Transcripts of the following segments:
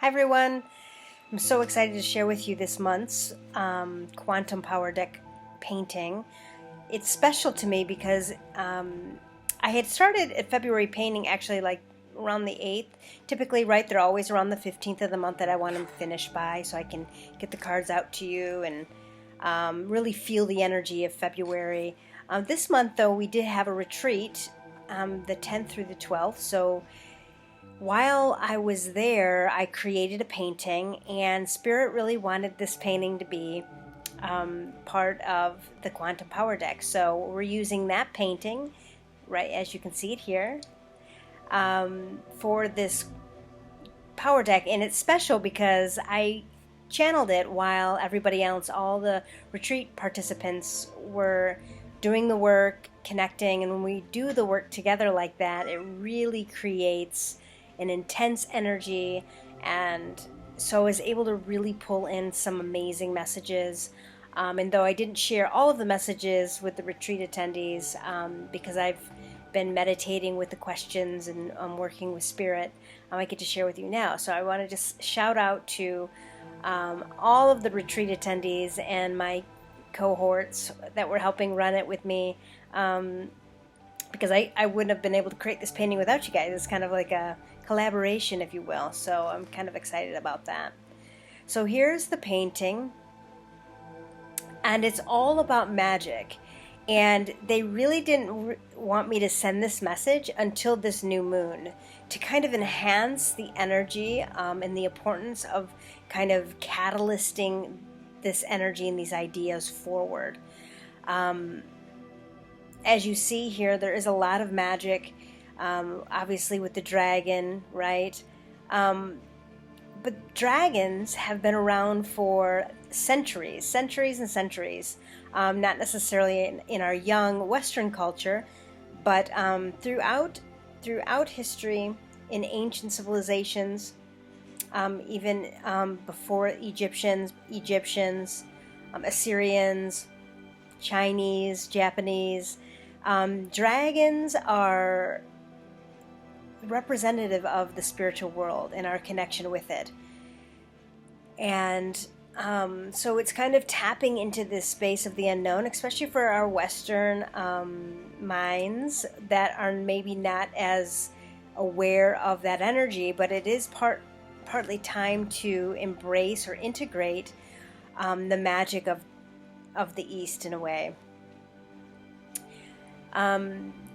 Hi everyone, I'm so excited to share with you this month's Quantum Power Deck painting. It's special to me because I had started at February painting actually like around the 8th. Typically, right, they're always around the 15th of the month that I want them finished by so I can get the cards out to you and really feel the energy of February. This month though, we did have a retreat the 10th through the 12th, so while I was there, I created a painting, and Spirit really wanted this painting to be part of the Quantum Power Deck. So we're using that painting, right, as you can see it here, for this Power Deck. And it's special because I channeled it while everybody else, all the retreat participants, were doing the work, connecting. And when we do the work together like that, it really creates an intense energy, and so I was able to really pull in some amazing messages. And though I didn't share all of the messages with the retreat attendees, because I've been meditating with the questions and working with Spirit, I get to share with you now. So I want to just shout out to all of the retreat attendees and my cohorts that were helping run it with me, because I wouldn't have been able to create this painting without you guys. It's kind of like a collaboration, if you will, so I'm kind of excited about that. So here's the painting, and it's all about magic, and they really didn't want me to send this message until this new moon to kind of enhance the energy and the importance of kind of catalyzing this energy and these ideas forward. As you see here, there is a lot of magic, obviously with the dragon, right? But dragons have been around for centuries and centuries. Not necessarily in our young Western culture, but throughout history, in ancient civilizations, even before Egyptians, Assyrians, Chinese, Japanese. Dragons are representative of the spiritual world and our connection with it. And so it's kind of tapping into this space of the unknown, especially for our Western minds that are maybe not as aware of that energy, but it is partly time to embrace or integrate the magic of the East in a way.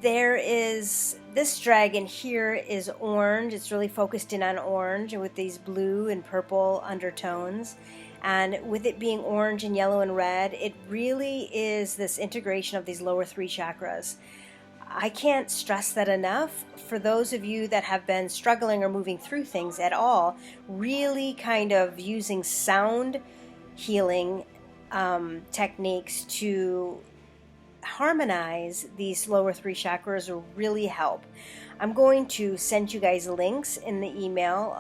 There is this dragon here is orange. It's really focused in on orange with these blue and purple undertones. And with it being orange and yellow and red, it really is this integration of these lower three chakras. I can't stress that enough. For those of you that have been struggling or moving through things at all, really kind of using sound healing techniques to harmonize these lower three chakras will really help. I'm going to send you guys links in the email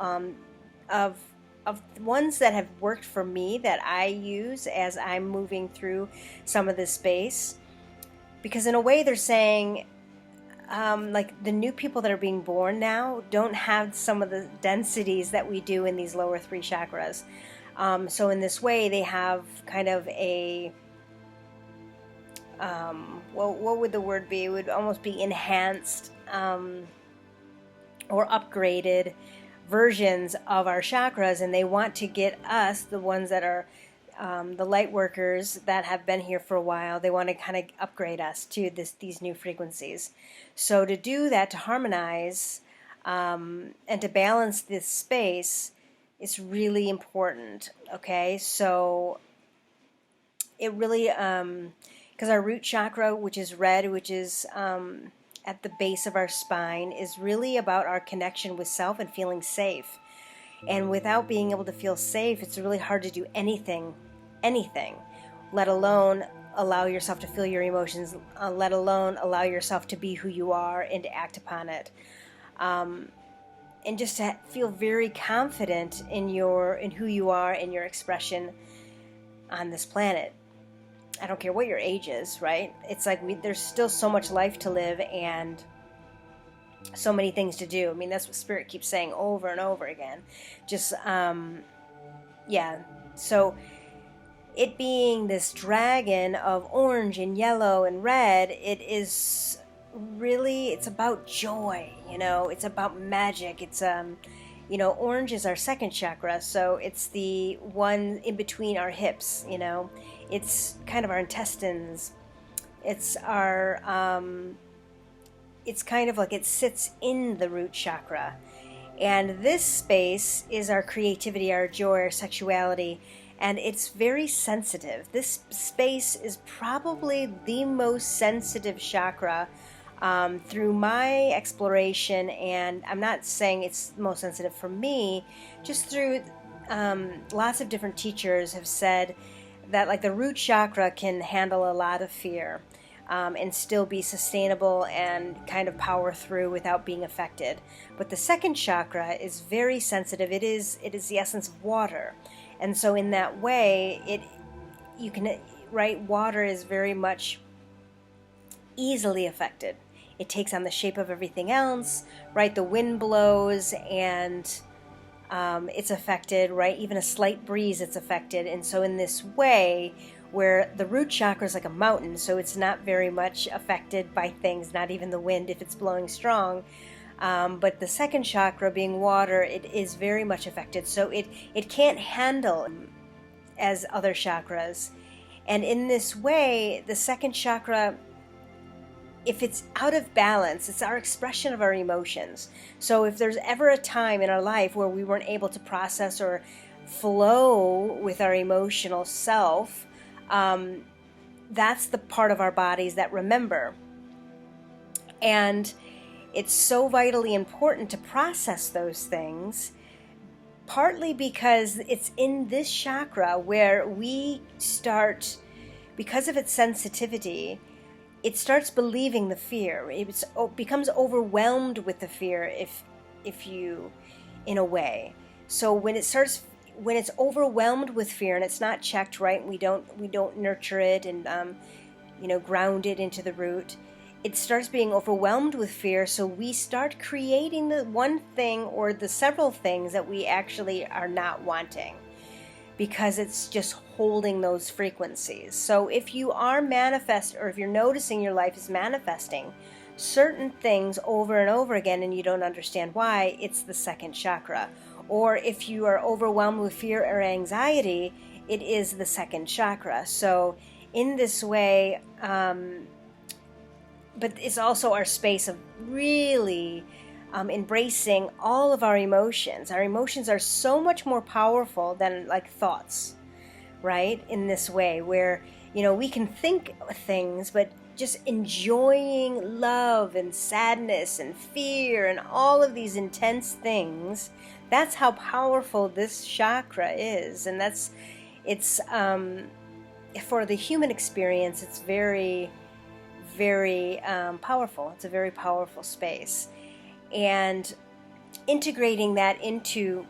of ones that have worked for me that I use as I'm moving through some of this space, because in a way they're saying like the new people that are being born now don't have some of the densities that we do in these lower three chakras. So in this way they have kind of a what would the word be? It would almost be enhanced or upgraded versions of our chakras, and they want to get us, the ones that are the light workers that have been here for a while, they want to kind of upgrade us to these new frequencies. So to do that, to harmonize and to balance this space, it's really important. Okay, so it really because our root chakra, which is red, which is at the base of our spine, is really about our connection with self and feeling safe. And without being able to feel safe, it's really hard to do anything, let alone allow yourself to feel your emotions, let alone allow yourself to be who you are and to act upon it. And just to feel very confident in who you are and your expression on this planet. I don't care what your age is, right? It's like there's still so much life to live, and so many things to do. I mean, that's what Spirit keeps saying over and over again. Just, yeah. So it being this dragon of orange and yellow and red, it is really, it's about joy, it's about magic. It's, orange is our second chakra, so it's the one in between our hips, it's kind of our intestines. It's our, it's kind of like it sits in the root chakra. And this space is our creativity, our joy, our sexuality, and it's very sensitive. This space is probably the most sensitive chakra through my exploration, and I'm not saying it's most sensitive for me, just through lots of different teachers have said that like the root chakra can handle a lot of fear. And still be sustainable and kind of power through without being affected. But the second chakra is very sensitive. It is the essence of water, and so in that way, water is very much easily affected. It takes on the shape of everything else, right? The wind blows and it's affected, right? Even a slight breeze, it's affected, and so in this way, where the root chakra is like a mountain, so it's not very much affected by things, not even the wind if it's blowing strong. But the second chakra, being water, it is very much affected, so it can't handle as other chakras. And in this way, the second chakra, if it's out of balance, it's our expression of our emotions. So if there's ever a time in our life where we weren't able to process or flow with our emotional self, that's the part of our bodies that remember. And it's so vitally important to process those things, partly because it's in this chakra where we start, because of its sensitivity, it starts believing the fear. It becomes overwhelmed with the fear, if you, in a way. So when it's overwhelmed with fear and it's not checked right, we don't nurture it and ground it into the root, it starts being overwhelmed with fear. So we start creating the one thing or the several things that we actually are not wanting, because it's just holding those frequencies. So if you are or if you're noticing your life is manifesting certain things over and over again and you don't understand why, it's the second chakra. Or if you are overwhelmed with fear or anxiety, it is the second chakra. So in this way, but it's also our space of really embracing all of our emotions. Our emotions are so much more powerful than like thoughts, right? In this way where, we can think things, but just enjoying love and sadness and fear and all of these intense things, that's how powerful this chakra is. And it's for the human experience, it's very, very powerful. It's a very powerful space. And integrating that into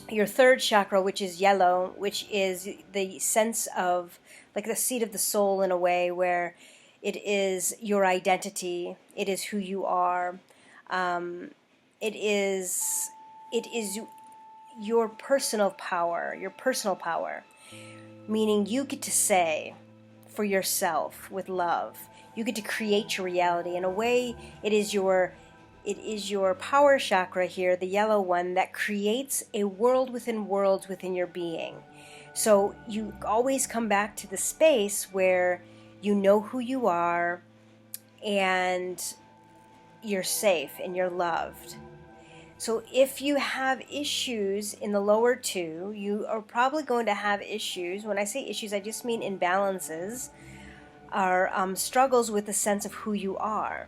your third chakra, which is yellow, which is the sense of like the seat of the soul in a way, where it is your identity, it is who you are, it is your personal power, meaning you get to say for yourself with love, you get to create your reality. In a way, it is your power chakra here, the yellow one, that creates a world within worlds within your being. So you always come back to the space where you know who you are and you're safe and you're loved. So if you have issues in the lower two, you are probably going to have issues. When I say issues, I just mean imbalances, or struggles with the sense of who you are.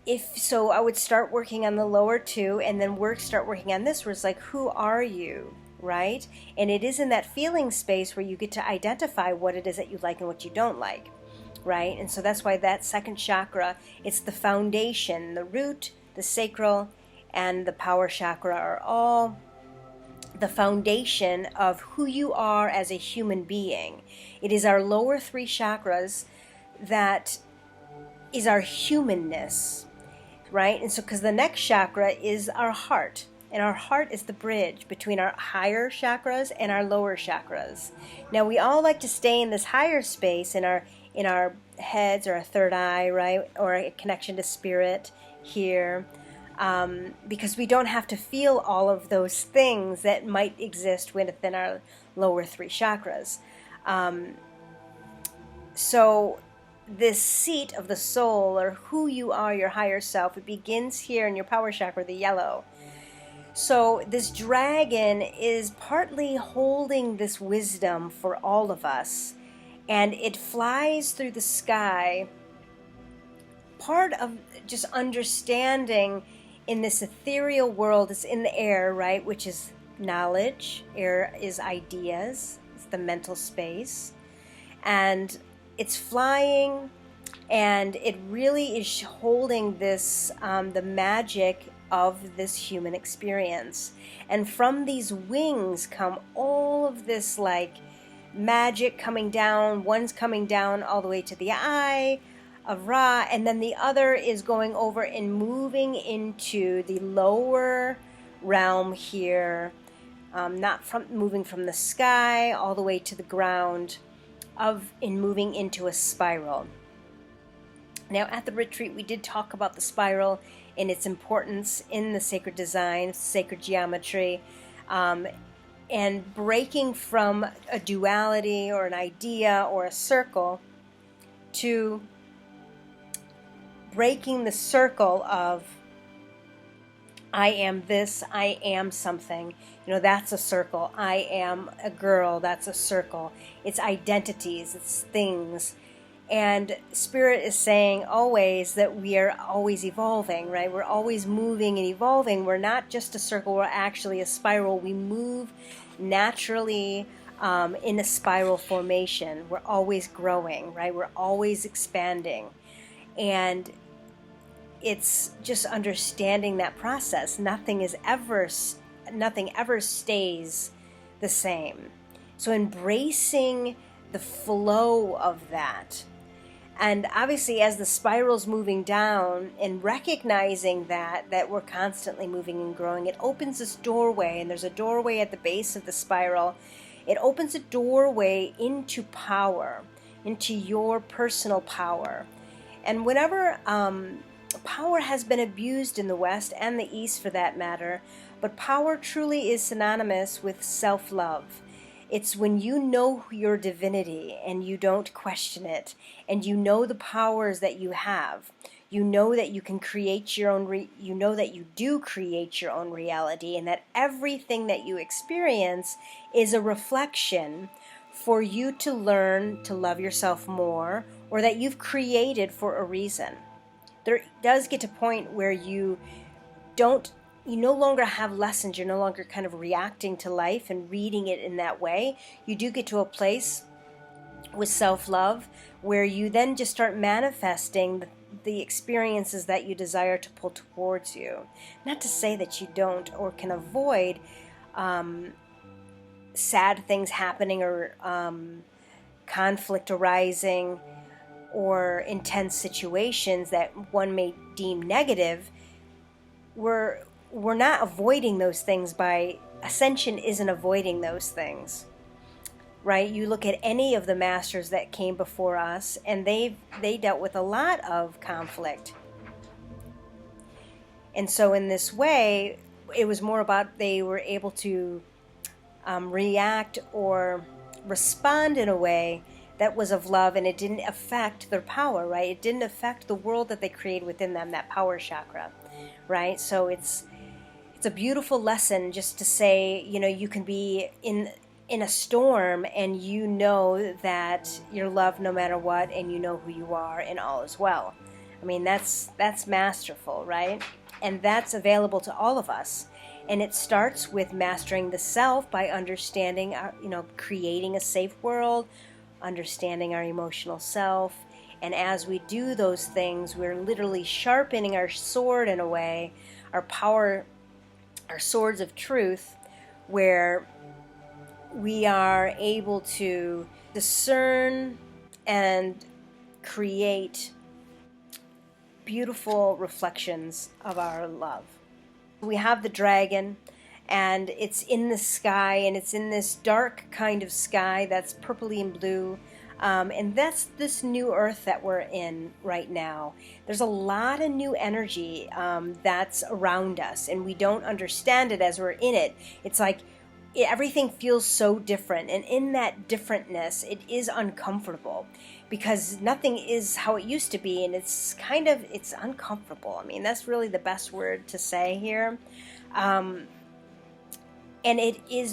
If so, I would start working on the lower two and then start working on this, where it's like, who are you, right? And it is in that feeling space where you get to identify what it is that you like and what you don't like, right? And so that's why that second chakra, it's the foundation. The root, the sacral, and the power chakra are all the foundation of who you are as a human being. It is our lower three chakras that is our humanness. right? And so, because the next chakra is our heart, and our heart is the bridge between our higher chakras and our lower chakras. Now, we all like to stay in this higher space in our heads or our third eye, right, or a connection to spirit here, because we don't have to feel all of those things that might exist within our lower three chakras. So this seat of the soul, or who you are, your higher self, it begins here in your power chakra, the yellow. So this dragon is partly holding this wisdom for all of us, and it flies through the sky, part of just understanding in this ethereal world. It's in the air, right, which is knowledge. Air is ideas, it's the mental space, and it's flying, and it really is holding this, the magic of this human experience. And from these wings come all of this like magic coming down. One's coming down all the way to the eye of Ra, and then the other is going over and moving into the lower realm here, moving from the sky all the way to the ground, in moving into a spiral. Now, at the retreat, we did talk about the spiral and its importance in the sacred design, sacred geometry, and breaking from a duality or an idea or a circle to breaking the circle of I am this, I am something. That's a circle. I am a girl, that's a circle. It's identities, it's things. And Spirit is saying always that we are always evolving, right? We're always moving and evolving. We're not just a circle, we're actually a spiral. We move naturally in a spiral formation. We're always growing, right? We're always expanding. And it's just understanding that process. Nothing ever stays the same. So embracing the flow of that. And obviously, as the spiral's moving down and recognizing that we're constantly moving and growing, it opens this doorway, and there's a doorway at the base of the spiral. It opens a doorway into power, into your personal power. And whenever power has been abused in the West and the East for that matter, but power truly is synonymous with self-love. It's when you know your divinity and you don't question it, and you know the powers that you have. You know that you can create your own, you know that you do create your own reality, and that everything that you experience is a reflection for you to learn to love yourself more, or that you've created for a reason. There does get to a point where you no longer have lessons. You're no longer kind of reacting to life and reading it in that way. You do get to a place with self-love where you then just start manifesting the experiences that you desire to pull towards you. Not to say that you don't or can avoid sad things happening, or conflict arising, or intense situations that one may deem negative. We're not avoiding those things. By ascension isn't avoiding those things, right? You look at any of the masters that came before us, and they dealt with a lot of conflict. And so in this way, it was more about they were able to react or respond in a way that was of love, and it didn't affect their power, right? It didn't affect the world that they created within them, that power chakra, right? So it's a beautiful lesson just to say, you can be in a storm and you know that you're loved no matter what, and you know who you are, and all is well. I mean, that's masterful, right? And that's available to all of us. And it starts with mastering the self by understanding, creating a safe world, understanding our emotional self. And as we do those things, we're literally sharpening our sword in a way, our power, our swords of truth, where we are able to discern and create beautiful reflections of our love. We have the dragon, and it's in the sky, and it's in this dark kind of sky that's purpley and blue. And that's this new earth that we're in right now. There's a lot of new energy that's around us, and we don't understand it as we're in it. It's like everything feels so different, and in that differentness, it is uncomfortable because nothing is how it used to be, and it's uncomfortable. I mean, that's really the best word to say here. And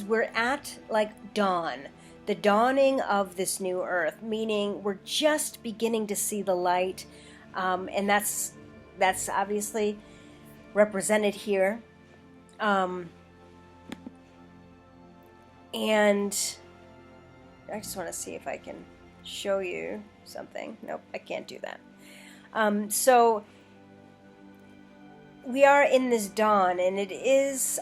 we're at like dawn, the dawning of this new earth, meaning we're just beginning to see the light, and that's obviously represented here. And I just want to see if I can show you something. Nope, I can't do that. So we are in this dawn, and it is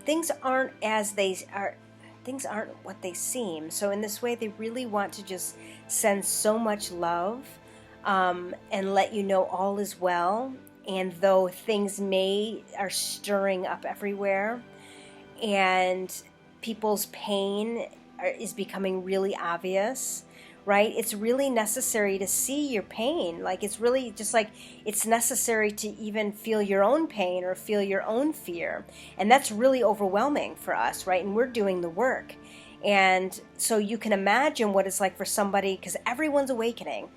things aren't as they are. Things aren't what they seem. So in this way, they really want to just send so much love and let you know all is well. And though things are stirring up everywhere, and people's pain is becoming really obvious, right? It's really necessary to see your pain. Like, it's really just like it's necessary to even feel your own pain or feel your own fear. And that's really overwhelming for us, right? And we're doing the work. And so you can imagine what it's like for somebody, because everyone's awakening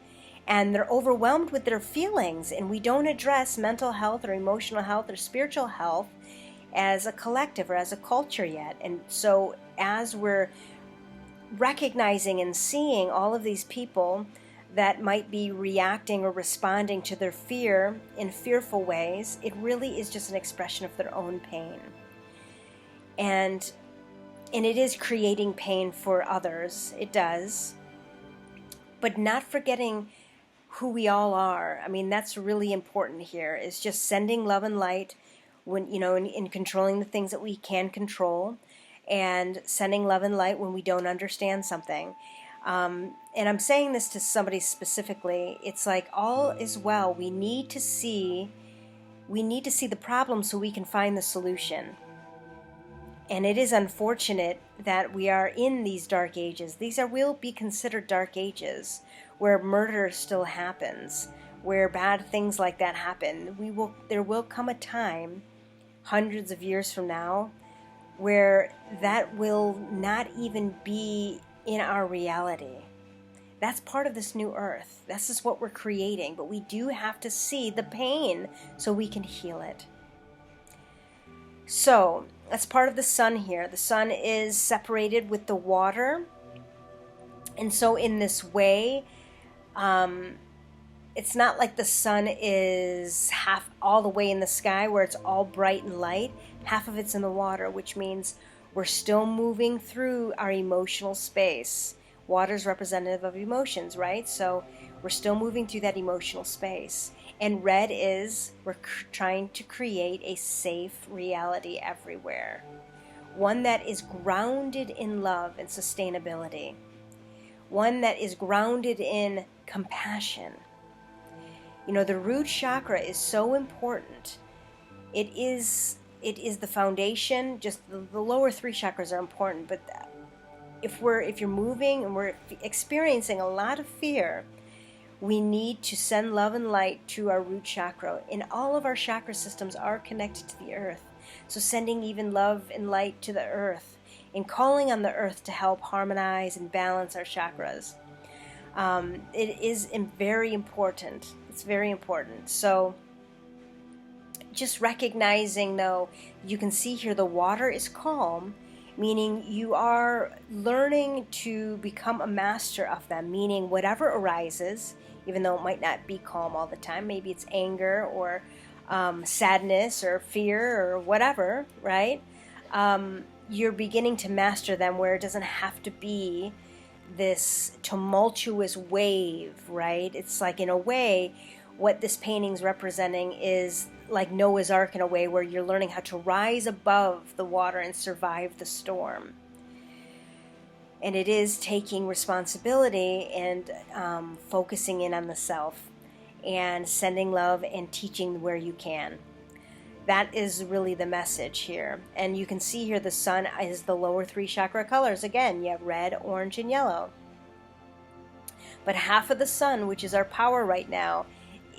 and they're overwhelmed with their feelings, and we don't address mental health or emotional health or spiritual health as a collective or as a culture yet. And so as we're recognizing and seeing all of these people that might be reacting or responding to their fear in fearful ways, it really is just an expression of their own pain. And it is creating pain for others. It does. But not forgetting who we all are. I mean, that's really important here, is just sending love and light when, in controlling the things that we can control, and sending love and light when we don't understand something. And I'm saying this to somebody specifically. It's like all is well. We need to see the problem so we can find the solution. And it is unfortunate that we are in these dark ages. Will be considered dark ages, where murder still happens, where bad things like that happen. There will come a time, hundreds of years from now, where that will not even be in our reality. That's part of this new earth. This is what we're creating, but we do have to see the pain so we can heal it. So that's part of the sun here. The sun is separated with the water, and so in this way, it's not like the sun is half all the way in the sky where it's all bright and light. Half of it's in the water, which means we're still moving through our emotional space. Water is representative of emotions, right? So we're still moving through that emotional space. And red is we're trying to create a safe reality everywhere. One that is grounded in love and sustainability. One that is grounded in compassion. The root chakra is so important. It is the foundation. Just the lower three chakras are important, but if you're moving and we're experiencing a lot of fear, we need to send love and light to our root chakra. And all of our chakra systems are connected to the earth. So sending even love and light to the earth and calling on the earth to help harmonize and balance our chakras. It is very important. It's very important. So just recognizing, though, you can see here the water is calm, meaning you are learning to become a master of them, meaning whatever arises, even though it might not be calm all the time, maybe it's anger or sadness or fear or whatever, right? You're beginning to master them where it doesn't have to be this tumultuous wave, right? It's like, in a way, what this painting's representing is like Noah's Ark, in a way where you're learning how to rise above the water and survive the storm. And it is taking responsibility and focusing in on the self. and sending love and teaching where you can. That is really the message here. And you can see here the sun is the lower 3 chakra colors. Again, you have red, orange, and yellow. But half of the sun, which is our power right now,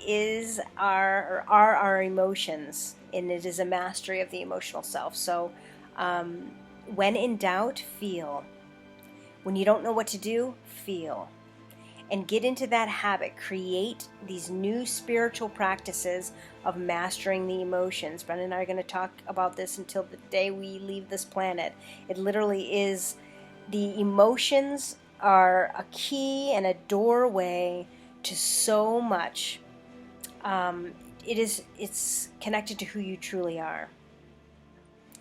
is our emotions, and it is a mastery of the emotional self. So when in doubt, feel. When you don't know what to do, feel. And get into that habit. Create these new spiritual practices of mastering the emotions. Brendan and I are going to talk about this until the day we leave this planet. It literally is, the emotions are a key and a doorway to so much. It's connected to who you truly are.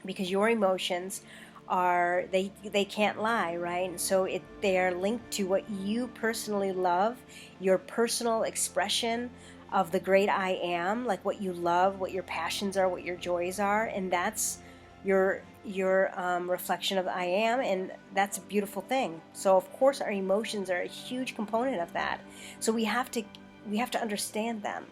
Because your emotions are, they can't lie, right? And so they are linked to what you personally love, your personal expression of the great I am, like what you love, what your passions are, what your joys are, and that's your reflection of I am, and that's a beautiful thing. So of course our emotions are a huge component of that. So we have to understand them,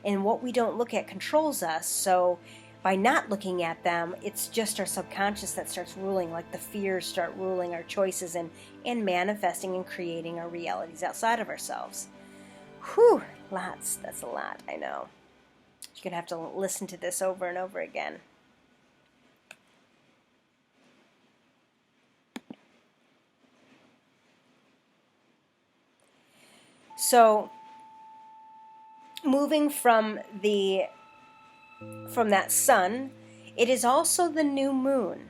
and what we don't look at controls us. So by not looking at them, it's just our subconscious that starts ruling, like the fears start ruling our choices and manifesting and creating our realities outside of ourselves. Whew, that's a lot, I know. You're going to have to listen to this over and over again. So, moving from that sun, it is also the new moon.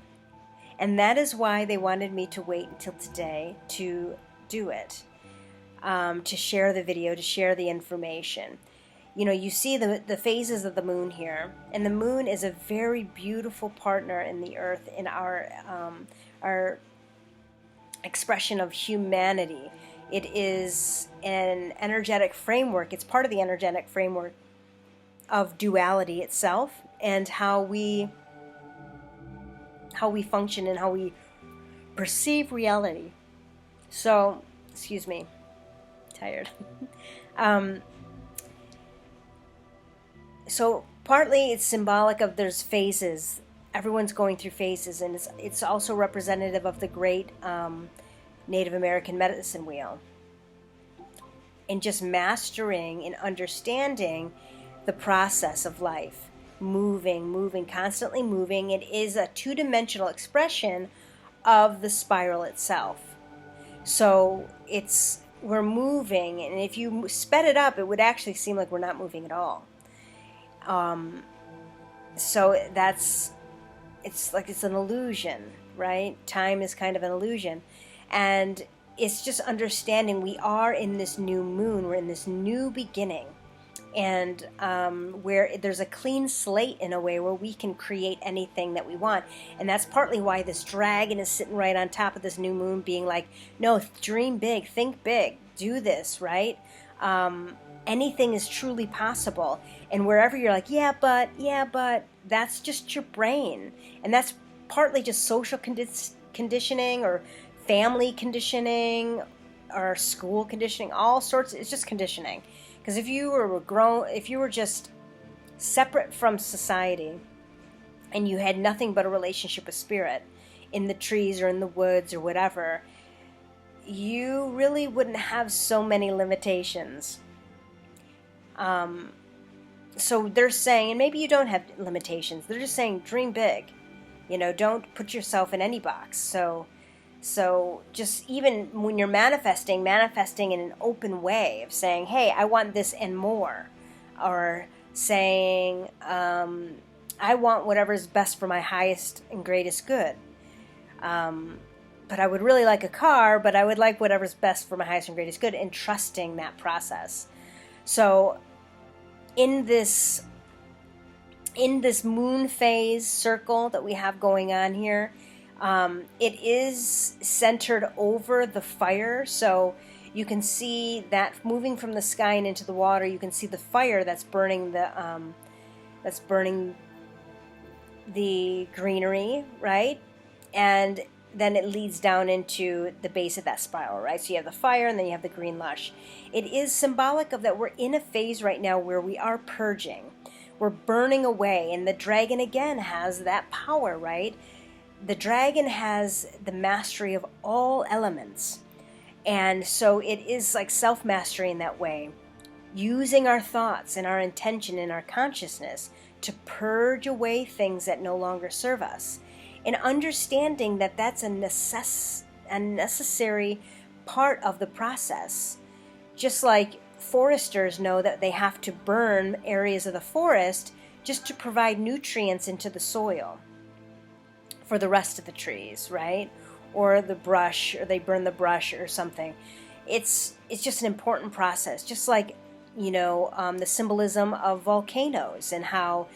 And that is why they wanted me to wait until today to do it, to share the video, to share the information. You know, you see the phases of the moon here, and the moon is a very beautiful partner in the earth, in our expression of humanity. It is an energetic framework. It's part of the energetic framework of duality itself, and how we function and how we perceive reality. So, excuse me, tired. So partly it's symbolic of, there's phases. Everyone's going through phases, and it's also representative of the great Native American medicine wheel. And just mastering and understanding the process of life. Moving, constantly moving. It is a two-dimensional expression of the spiral itself. So we're moving, and if you sped it up, it would actually seem like we're not moving at all. So it's like it's an illusion, right? Time is kind of an illusion. And it's just understanding we are in this new moon, we're in this new beginning. And where there's a clean slate in a way where we can create anything that we want. And that's partly why this dragon is sitting right on top of this new moon, being like, no, dream big, think big, do this, right? Anything is truly possible. And wherever you're like, yeah, but, that's just your brain. And that's partly just social conditioning, or family conditioning, or school conditioning, all sorts. It's just conditioning. Because if you were just separate from society, and you had nothing but a relationship with spirit in the trees or in the woods or whatever, you really wouldn't have so many limitations. So they're saying, and maybe you don't have limitations, they're just saying dream big. You know, don't put yourself in any box. So just even when you're manifesting in an open way of saying, hey, I want this and more. Or saying, I want whatever's best for my highest and greatest good. But I would really like a car, but I would like whatever's best for my highest and greatest good, and trusting that process. So in this moon phase circle that we have going on here, it is centered over the fire. So you can see that moving from the sky and into the water, you can see the fire that's burning the greenery, right? And then it leads down into the base of that spiral, right? So you have the fire and then you have the green lush. It is symbolic of that we're in a phase right now where we are purging. We're burning away, and the dragon again has that power, right? The dragon has the mastery of all elements. And so it is like self-mastery in that way, using our thoughts and our intention and our consciousness to purge away things that no longer serve us. And understanding that that's a necessary part of the process. Just like foresters know that they have to burn areas of the forest just to provide nutrients into the soil for the rest of the trees, right? Or the brush, or they burn the brush or something. It's just an important process. Just like, the symbolism of volcanoes, and how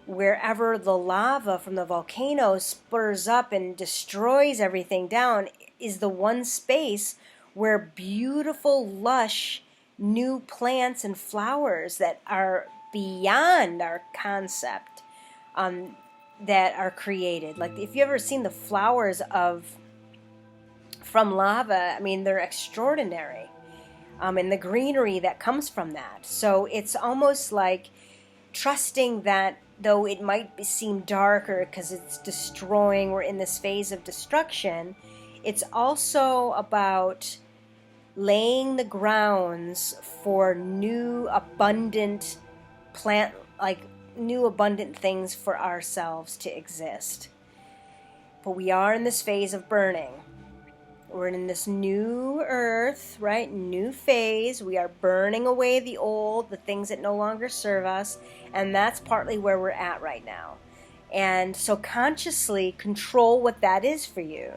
wherever the lava from the volcano spurs up and destroys everything down is the one space where beautiful, lush, new plants and flowers that are beyond our concept that are created. Like, if you've ever seen the flowers from lava, I mean, they're extraordinary. And the greenery that comes from that. So it's almost like trusting that though it might seem darker because it's destroying, we're in this phase of destruction, it's also about laying the grounds for new abundant new abundant things for ourselves to exist. But we are in this phase of burning. We're in this new earth, right? New phase. We are burning away the old, the things that no longer serve us. And that's partly where we're at right now. And so consciously control what that is for you.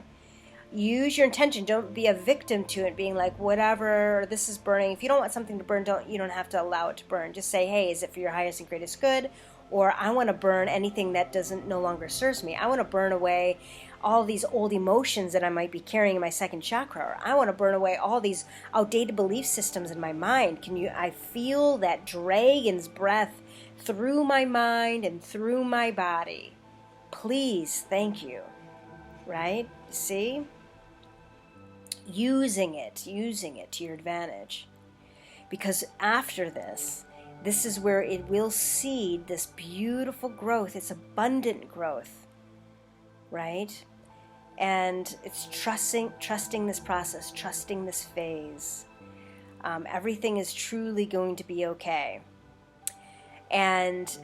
Use your intention. Don't be a victim to it, being like, whatever, this is burning. If you don't want something to burn, you don't have to allow it to burn. Just say, hey, is it for your highest and greatest good? Or I want to burn anything that no longer serves me. I want to burn away all these old emotions that I might be carrying in my second chakra. Or I want to burn away all these outdated belief systems in my mind. I feel that dragon's breath through my mind and through my body. Please, thank you. Right? See? Using it to your advantage. Because after this is where it will seed this beautiful growth. It's abundant growth, right? And it's trusting this process, trusting this phase. Everything is truly going to be okay. And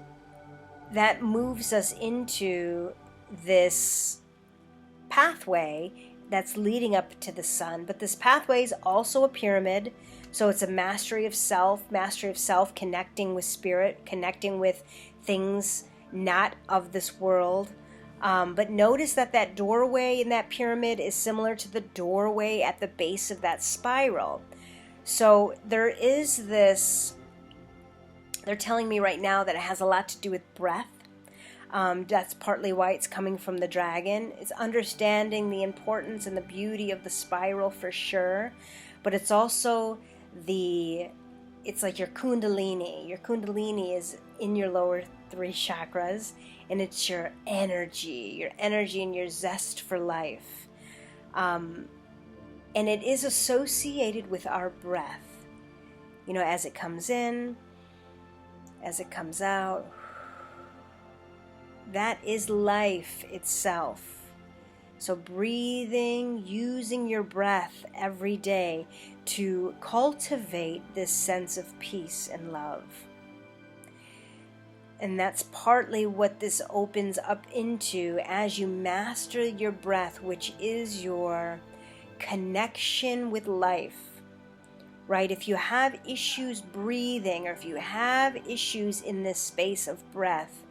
that moves us into this pathway that's leading up to the sun. But this pathway is also a pyramid. So it's a mastery of self, connecting with spirit, connecting with things not of this world. But notice that doorway in that pyramid is similar to the doorway at the base of that spiral. So there is this, they're telling me right now that it has a lot to do with breath. That's partly why it's coming from the dragon. It's understanding the importance and the beauty of the spiral for sure. But it's also it's like your kundalini. Your kundalini is in your lower 3 chakras, and it's your energy and your zest for life. And it is associated with our breath. As it comes in, as it comes out. That is life itself. So breathing, using your breath every day to cultivate this sense of peace and love. And that's partly what this opens up into as you master your breath, which is your connection with life, right? If you have issues breathing, or if you have issues in this space of breath,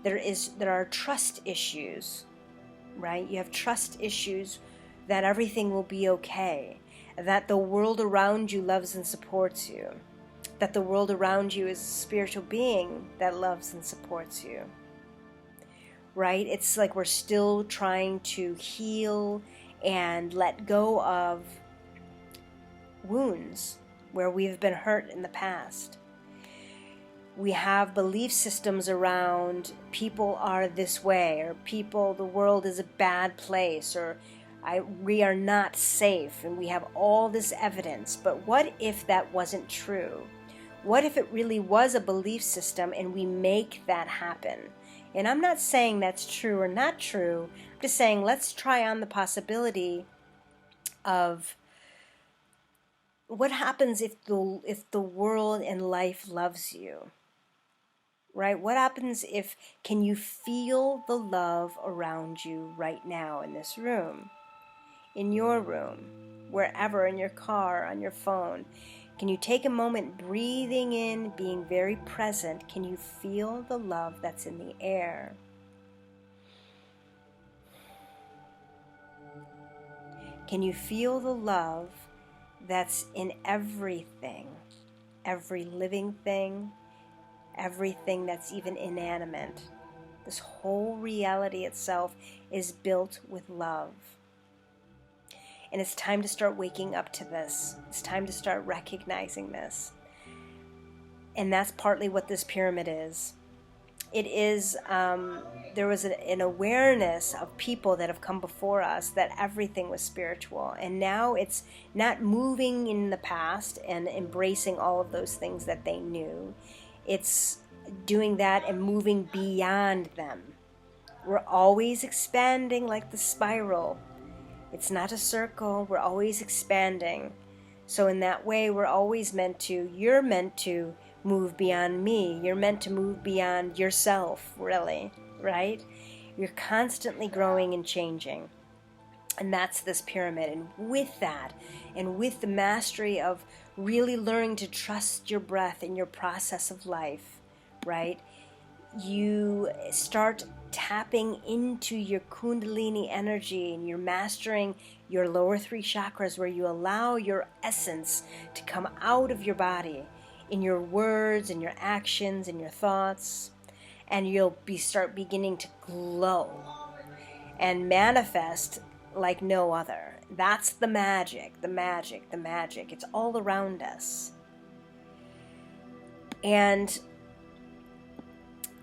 there are trust issues, right? You have trust issues that everything will be okay, that the world around you loves and supports you, that the world around you is a spiritual being that loves and supports you, right? It's like we're still trying to heal and let go of wounds where we've been hurt in the past. We have belief systems around people are this way, or the world is a bad place, or We are not safe, and we have all this evidence. But what if that wasn't true? What if it really was a belief system and we make that happen? And I'm not saying that's true or not true. I'm just saying let's try on the possibility of what happens if the world and life loves you, right? What happens if, can you feel the love around you right now in this room, in your room, wherever, in your car, on your phone? Can you take a moment breathing in, being very present? Can you feel the love that's in the air? Can you feel the love that's in everything, every living thing, everything that's even inanimate? This whole reality itself is built with love. And it's time to start waking up to this. It's time to start recognizing this. And that's partly what this pyramid is. It is, there was an awareness of people that have come before us that everything was spiritual. And now it's not moving in the past and embracing all of those things that they knew. It's doing that and moving beyond them. We're always expanding like the spiral. It's not a circle. We're always expanding. So in that way, we're always you're meant to move beyond me. You're meant to move beyond yourself, really, right? You're constantly growing and changing. And that's this pyramid. And with that, and with the mastery of really learning to trust your breath in your process of life, right? You start tapping into your Kundalini energy, and you're mastering your lower 3 chakras, where you allow your essence to come out of your body in your words, in your actions, in your thoughts, and you'll start beginning to glow and manifest like no other. That's the magic, the magic, the magic. It's all around us. And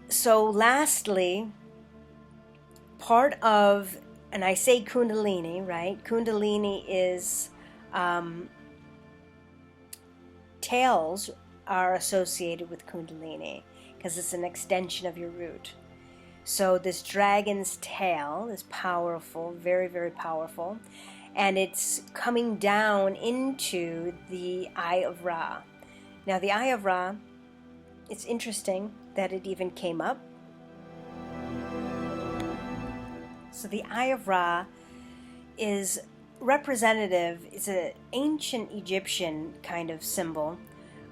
so lastly, part of, and I say Kundalini, right? Kundalini is, tails are associated with Kundalini because it's an extension of your root. So this dragon's tail is powerful, very, very powerful. And it's coming down into the Eye of Ra. Now the Eye of Ra, it's interesting that it even came up. So the Eye of Ra is representative, it's an ancient Egyptian kind of symbol.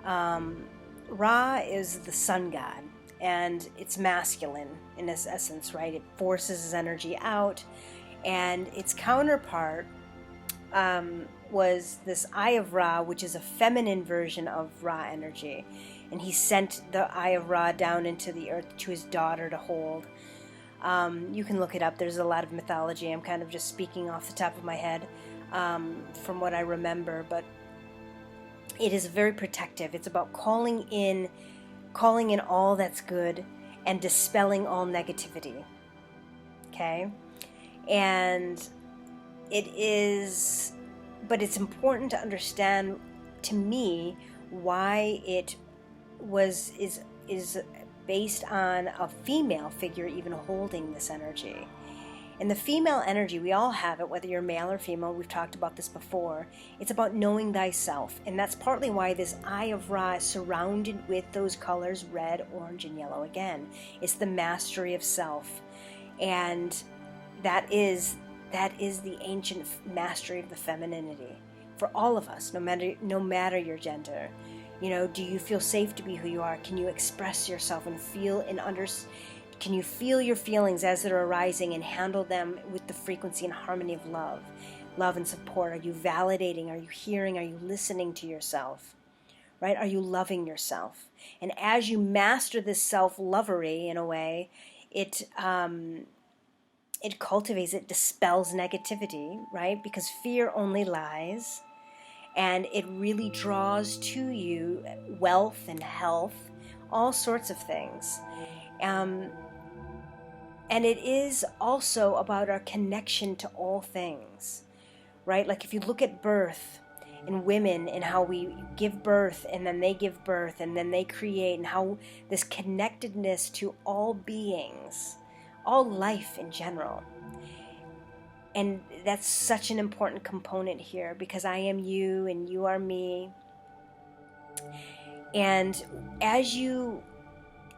Ra is the sun god, and it's masculine in its essence, right? It forces his energy out, and its counterpart was this Eye of Ra, which is a feminine version of Ra energy. And he sent the Eye of Ra down into the earth to his daughter to hold. You can look it up. There's a lot of mythology. I'm kind of just speaking off the top of my head from what I remember, but it is very protective. It's about calling in all that's good and dispelling all negativity. Okay? And but it's important to understand, to me, why it is based on a female figure even holding this energy. And the female energy, we all have it, whether you're male or female. We've talked about this before. It's about knowing thyself. And that's partly why this Eye of Ra is surrounded with those colors, red, orange, and yellow again. It's the mastery of self. And that is the ancient mastery of the femininity for all of us, no matter your gender. You know, do you feel safe to be who you are? Can you express yourself and feel and understand? Can you feel your feelings as they're arising and handle them with the frequency and harmony of love and support? Are you validating? Are you hearing? Are you listening to yourself? Right? Are you loving yourself? And as you master this self-lovery, in a way, it cultivates, it dispels negativity, right? Because fear only lies, and it really draws to you wealth and health, all sorts of things. And it is also about our connection to all things, right? Like if you look at birth and women and how we give birth and then they give birth and then they create, and how this connectedness to all beings, all life in general. And that's such an important component here, because I am you and you are me. And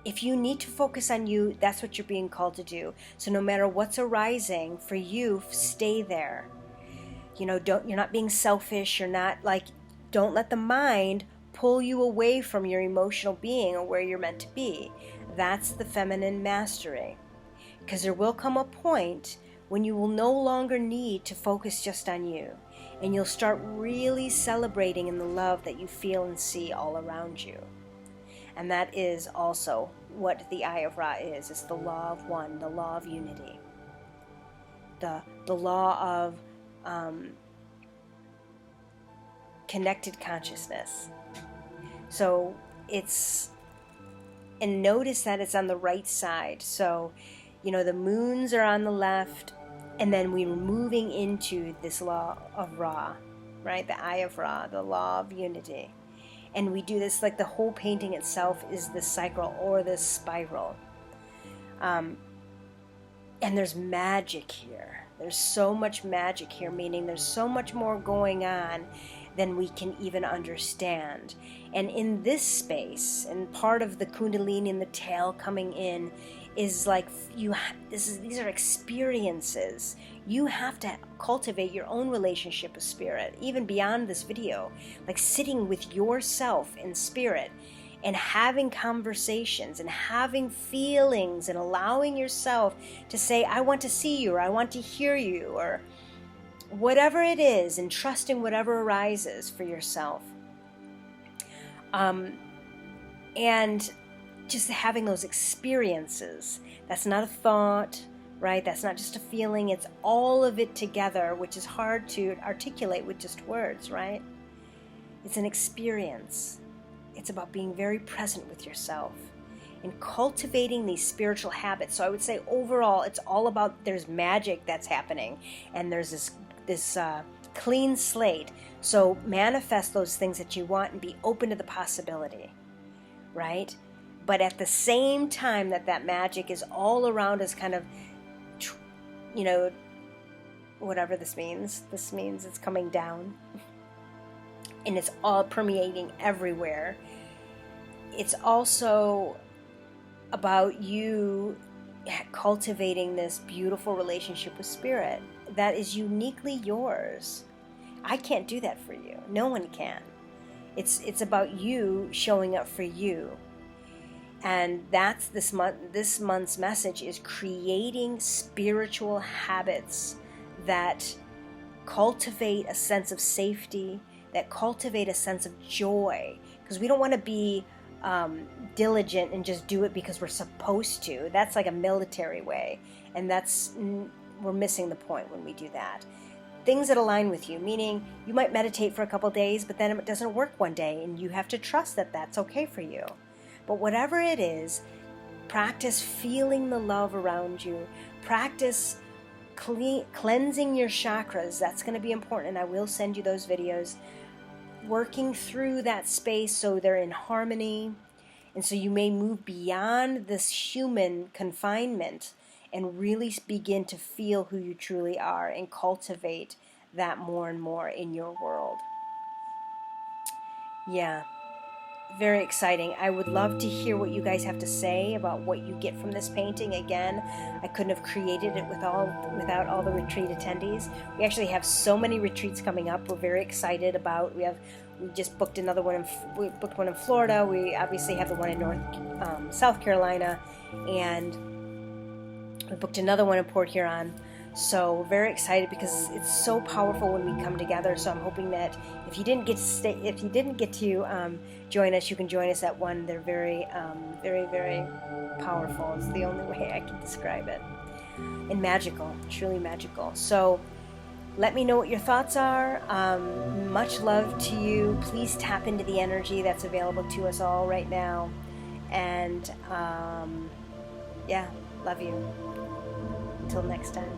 if you need to focus on you, that's what you're being called to do. So no matter what's arising for you, stay there. You know, you're not being selfish. You're not like, don't let the mind pull you away from your emotional being or where you're meant to be. That's the feminine mastery. Because there will come a point when you will no longer need to focus just on you. And you'll start really celebrating in the love that you feel and see all around you. And that is also what the Eye of Ra is. It's the law of one, the law of unity, the law of connected consciousness. So and notice that it's on the right side. So, you know, the moons are on the left, and then we're moving into this law of Ra, right? The Eye of Ra, the law of unity. And we do this, like the whole painting itself is this cycle or this spiral. And there's magic here. There's so much magic here, meaning there's so much more going on than we can even understand. And in this space, and part of the Kundalini and the tail coming in is like, these are experiences. You have to cultivate your own relationship with spirit, even beyond this video, like sitting with yourself in spirit and having conversations and having feelings and allowing yourself to say, I want to see you, or I want to hear you, or whatever it is, and trusting whatever arises for yourself. And just having those experiences. That's not a thought, right? That's not just a feeling. It's all of it together, which is hard to articulate with just words, right? It's an experience. It's about being very present with yourself and cultivating these spiritual habits. So I would say overall, it's all about, there's magic that's happening, and there's this clean slate. So manifest those things that you want and be open to the possibility, right? But at the same time that magic is all around us, kind of, you know, whatever this means it's coming down and it's all permeating everywhere. It's also about you cultivating this beautiful relationship with spirit that is uniquely yours. I can't do that for you. No one can. It's about you showing up for you. And that's this month's message, is creating spiritual habits that cultivate a sense of safety, that cultivate a sense of joy. Because we don't want to be diligent and just do it because we're supposed to. That's like a military way. And we're missing the point when we do that. Things that align with you, meaning you might meditate for a couple days, but then it doesn't work one day, and you have to trust that that's okay for you. But whatever it is, practice feeling the love around you. Practice cleansing your chakras. That's going to be important, and I will send you those videos. Working through that space so they're in harmony. And so you may move beyond this human confinement and really begin to feel who you truly are and cultivate that more and more in your world. Yeah. Very exciting. I would love to hear what you guys have to say about what you get from this painting. Again, I couldn't have created it without all the retreat attendees. We actually have so many retreats coming up. We're very excited about. We just booked another one. We booked one in Florida. We obviously have the one in South Carolina, and we booked another one in Port Huron. So we're very excited because it's so powerful when we come together. So I'm hoping that if you didn't get to join us, you can join us at one. They're very, very, very powerful. It's the only way I can describe it. And magical, truly magical. So let me know what your thoughts are. Much love to you. Please tap into the energy that's available to us all right now. And yeah, Love you. Until next time.